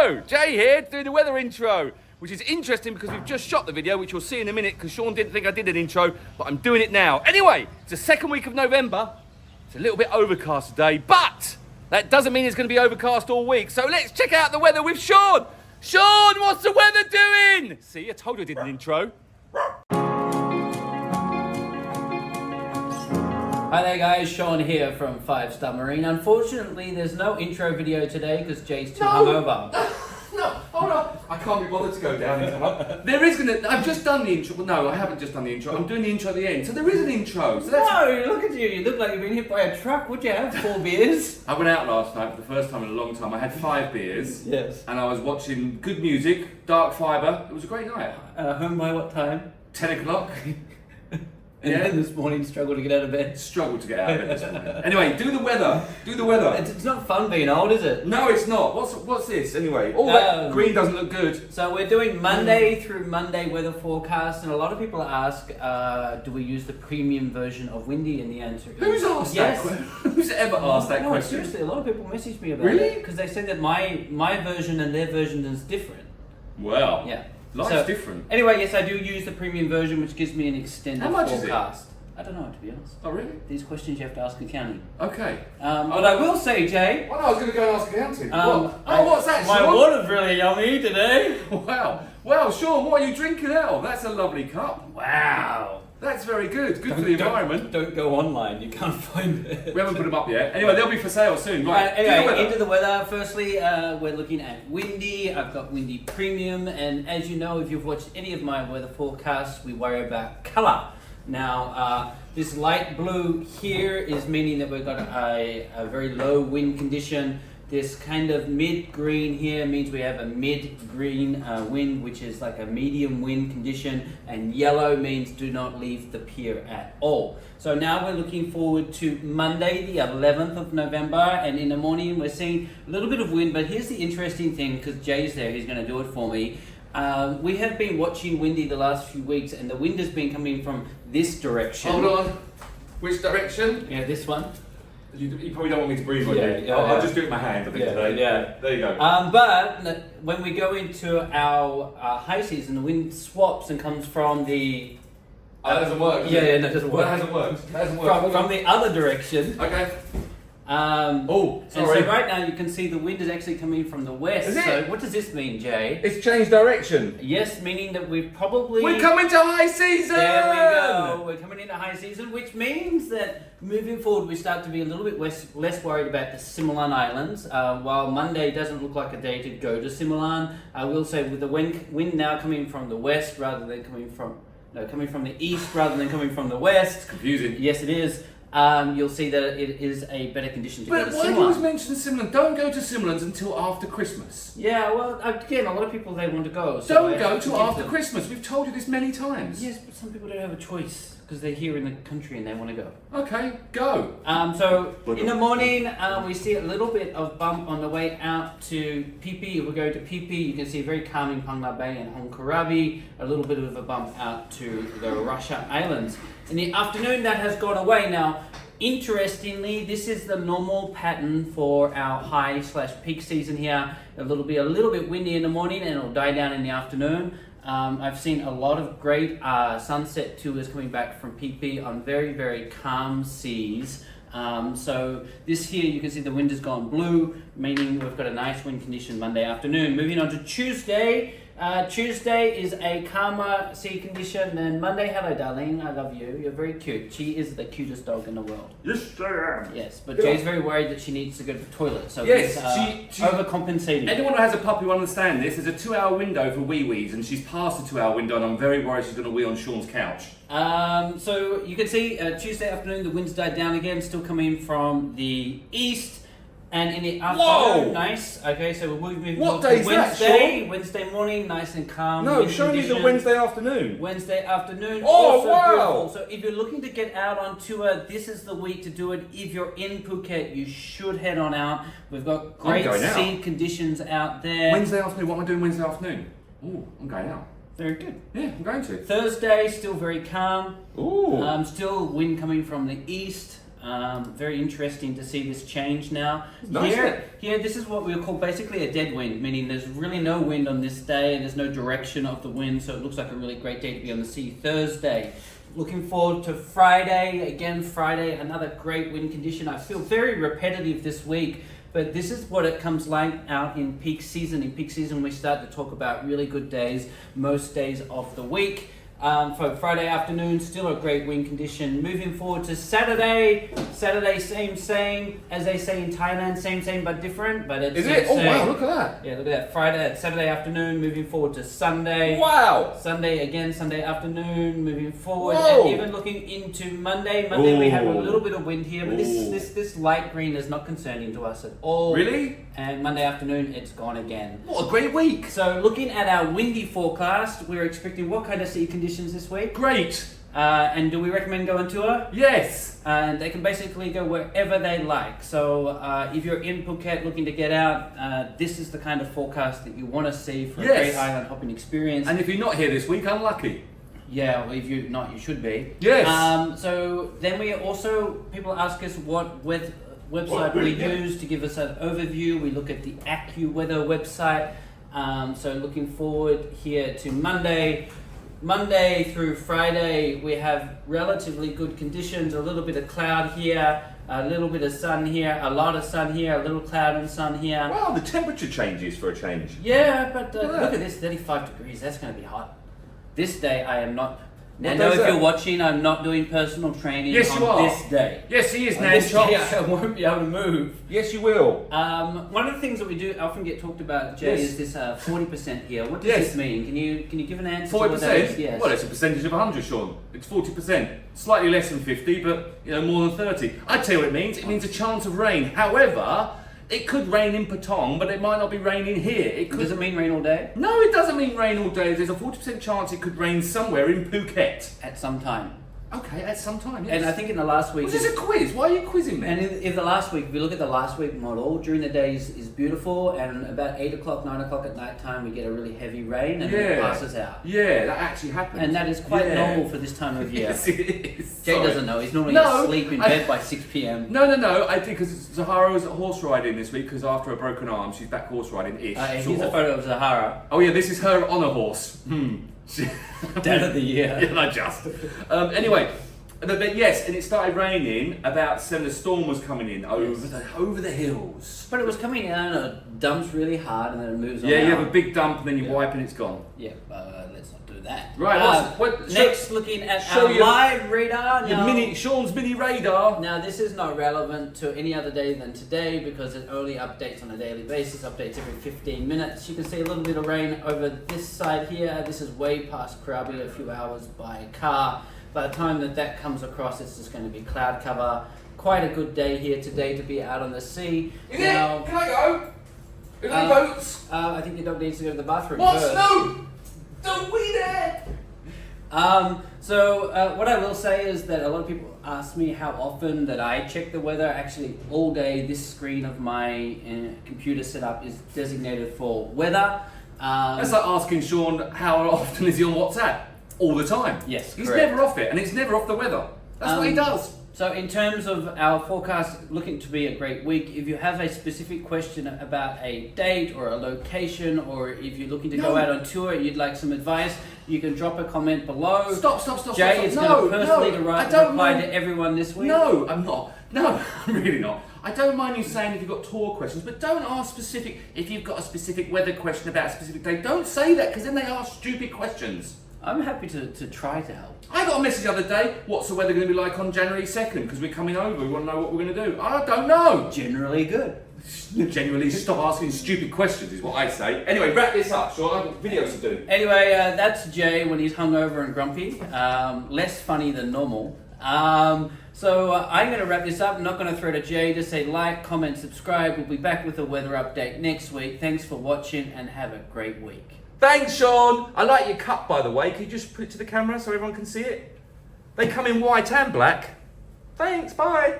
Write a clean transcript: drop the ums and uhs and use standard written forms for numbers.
Hello, Jay here doing the weather intro, which is interesting because we've just shot the video, which you'll see in a minute because Sean didn't think I did an intro, but I'm doing it now. Anyway, it's the second week of November. It's a little bit overcast today, but that doesn't mean it's going to be overcast all week. So let's check out the weather with Sean. Sean, what's the weather doing? See, I told you I did an intro. Hi there guys, Sean here from 5 Star Marine. Unfortunately, there's no intro video today because Jay's too hungover. No, hold on. I can't be bothered to go down and come up. There is gonna. I've just done the intro. Well, no, I haven't just done the intro. I'm doing the intro at the end. So there is an intro. So that's... No, look at you. You look like you've been hit by a truck. Would you have 4 beers? I went out last night for the first time in a long time. I had 5 beers. Yes. And I was watching good music, dark fibre. It was a great night. Home by what time? 10 o'clock. And then this morning struggled to get out of bed. Struggled to get out of bed this morning. Anyway, do the weather. Do the weather. It's not fun being old, is it? No, it's not. What's this anyway? Oh, that green doesn't look good. So we're doing Monday through Monday weather forecast, and a lot of people ask, do we use the premium version of Windy? And the answer is who's asked yes. that question? Who's ever asked that question? Seriously, a lot of people message me about really? it because they say that my version and their version is different. Well, yeah. Life's different. Anyway, yes, I do use the premium version, which gives me an extended forecast. Is it? I don't know, to be honest. Oh, really? These questions you have to ask accounting. Okay. But I will say, Jay. Well, I was going to go and ask accounting. What's that, My Sean? water's really yummy today. Wow. Well, Sean, what are you drinking out? That's a lovely cup. Wow. That's very good. Good for the environment. Don't go online. You can't find it. We haven't put them up yet. Anyway, they'll be for sale soon. Right. Anyway, into the weather. Firstly, we're looking at Windy. I've got Windy Premium, and as you know, if you've watched any of my weather forecasts, we worry about colour. Now, this light blue here is meaning that we've got a very low wind condition. This kind of mid-green here means we have a mid-green wind, which is like a medium wind condition, and yellow means do not leave the pier at all. So now we're looking forward to Monday, the 11th of November, and in the morning we're seeing a little bit of wind, but here's the interesting thing, because Jay's there, he's going to do it for me. We have been watching Windy the last few weeks, and the wind has been coming from this direction. Hold on. Which direction? Yeah, this one. You probably don't want me to breathe on you. Yeah, I'll just do it with my hand, I think, today. Yeah. There you go. But when we go into our high season, the wind swaps and comes from the... that doesn't work. No, it doesn't work. That hasn't worked. From the other direction. Okay. Sorry. And so right now you can see the wind is actually coming from the west. Is it? So what does this mean, Jay? It's changed direction. Yes, meaning that we're coming to high season! There we go. We're coming into high season, which means that moving forward we start to be a little bit less worried about the Similan Islands. While Monday doesn't look like a day to go to Similan, I will say with the wind now coming from the west rather than coming from the east rather than coming from the west. It's confusing. Yes, it is. You'll see that it is a better condition to go to Similan. But why do you always mention Similan? Don't go to Similans until after Christmas. Yeah, well, again, a lot of people, they want to go. So don't go till after Christmas. We've told you this many times. Yes, but some people don't have a choice because they're here in the country and they want to go. Okay, go. So in the morning, we see a little bit of bump on the way out to Phi Phi. If we go to Phi Phi, you can see very calm in Phang Nga Bay and Hong Karabi. A little bit of a bump out to the Russia Islands. In the afternoon, that has gone away. Now, interestingly, this is the normal pattern for our high/peak season here. It'll be a little bit windy in the morning and it'll die down in the afternoon. I've seen a lot of great sunset tours coming back from Phi Phi on very, very calm seas. So this here, you can see the wind has gone blue, meaning we've got a nice wind condition Monday afternoon. Moving on to Tuesday. Tuesday is a calmer sea condition than Monday. Hello, darling. I love you. You're very cute. She is the cutest dog in the world. Yes, I am. Yes, but Jay's very worried that she needs to go to the toilet. So yes, she's overcompensating. Anyone who has a puppy will understand this. There's a 2-hour window for wee-wees, and she's past the 2-hour window, and I'm very worried she's going to wee on Sean's couch. So you can see Tuesday afternoon, the winds died down again, still coming from the east. And in the afternoon, nice. Okay, so we're moving what to day is Wednesday. That, Sean? Wednesday morning, nice and calm. No, show me the Wednesday afternoon. Wednesday afternoon. Oh, also wow. Beautiful. So if you're looking to get out on tour, this is the week to do it. If you're in Phuket, you should head on out. We've got great sea conditions out there. Wednesday afternoon, what am I doing Wednesday afternoon? Ooh, I'm going out. Very good. Yeah, I'm going to. Thursday, still very calm. Ooh. Still wind coming from the east. Very interesting to see this change now. Nice, isn't it? Here, this is what we call basically a dead wind, meaning there's really no wind on this day and there's no direction of the wind, so it looks like a really great day to be on the sea. Thursday. Looking forward to Friday. Again, Friday, another great wind condition. I feel very repetitive this week, but this is what it comes like out in peak season. In peak season, we start to talk about really good days, most days of the week. For Friday afternoon, still a great wind condition. Moving forward to Saturday. Saturday, same, as they say in Thailand, same but different. But it's Is it? Oh same. wow, look at that. Yeah, look at that. Saturday afternoon, moving forward to Sunday. Wow. Sunday again, Sunday afternoon, moving forward. Whoa. And even looking into Monday. Monday we have a Ooh. little bit of wind here, but Ooh. this light green is not concerning to us at all. Really? And Monday afternoon, it's gone again. What a great week. So looking at our windy forecast, we're expecting what kind of sea conditions this week? Great. And do we recommend going tour? Yes. And they can basically go wherever they like. So if you're in Phuket looking to get out, this is the kind of forecast that you want to see for a Yes. great island hopping experience. And if you're not here this week, unlucky. Yeah, well, if you're not, you should be. Yes. So then we also, people ask us what website we use to give us an overview. We look at the AccuWeather website. So looking forward here to Monday through Friday, we have relatively good conditions. A little bit of cloud here, a little bit of sun here, a lot of sun here, a little cloud and sun here. Wow, the temperature changes for a change. Yeah, but Yeah. look at this, 35 degrees. That's going to be hot. This day I am not. What I know day is if that? you're watching, I'm not doing personal training Yes, on you are. this day. Yes, he is, On Nan this day, Chops. I won't be able to move. Yes, you will. One of the things that we do often get talked about, Jay, Yes. is this 40% here. What does Yes. this mean? Can you give an answer? to what that 40%? is? Yes. Well, it's a percentage of 100, Sean. It's 40%. Slightly less than 50, but more than 30. I tell you what it means. It means a chance of rain. However, it could rain in Patong, but it might not be raining here. It could. Does it mean rain all day? No, it doesn't mean rain all day. There's a 40% chance it could rain somewhere in Phuket. At some time. Okay, at some time, yes. And I think in the last week. Was this a quiz? Why are you quizzing me? And if the last week, if we look at the last week model, during the days is beautiful, and about 8 o'clock, 9 o'clock at night time, we get a really heavy rain, and then it passes out. Yeah, that actually happens. And that is quite Yeah. normal for this time of year. Yes, it is. Jay Sorry. doesn't know. He's normally No, asleep in I- bed by 6 p.m. No. I think because Zahara was horse riding this week because after a broken arm, she's back horse riding ish. Here's a photo of Zahara. Oh yeah, this is her on a horse. Dad of the year. Yeah, not just. Anyway, but yes, and it started raining about 7. The storm was coming in over the hills. But it was coming in and it dumps really hard and then it moves on. Yeah, you out. have a big dump and then you Yeah. wipe and it's gone. Yeah, let's not do that. Right, next, looking at show our your- live radar. Now, Sean's mini radar. Now, this is not relevant to any other day than today because it only updates on a daily basis, updates every 15 minutes. You can see a little bit of rain over this side here. This is way past Krabi, a few hours by car. By the time that comes across, it's just going to be cloud cover. Quite a good day here today to be out on the sea. Can I go? Are there boats? I think your dog needs to go to the bathroom What? first. No! Don't we there! So what I will say is that a lot of people ask me how often that I check the weather. Actually, all day this screen of my computer setup is designated for weather. That's like asking Sean how often is he on WhatsApp? All the time. Yes, He's correct. never off it, and it's never off the weather. That's what he does. So in terms of our forecast, looking to be a great week. If you have a specific question about a date or a location, or if you're looking to go out on tour, you'd like some advice, you can drop a comment below. Stop. Jay is going to personally reply mind. to everyone this week. No, I'm not. No, I'm really not. I don't mind you saying if you've got tour questions, but don't ask specific. If you've got a specific weather question about a specific day, don't say that because then they ask stupid questions. I'm happy to try to help. I got a message the other day. What's the weather going to be like on January 2nd? Because we're coming over. We want to know what we're going to do. I don't know. Generally good. Genuinely, stop asking stupid questions is what I say. Anyway, wrap this up, Sean. I've got videos to do. Anyway, that's Jay when he's hungover and grumpy. Less funny than normal. So I'm going to wrap this up. I'm not going to throw to Jay. Just say like, comment, subscribe. We'll be back with a weather update next week. Thanks for watching and have a great week. Thanks, Sean. I like your cup, by the way. Can you just put it to the camera so everyone can see it? They come in white and black. Thanks, bye.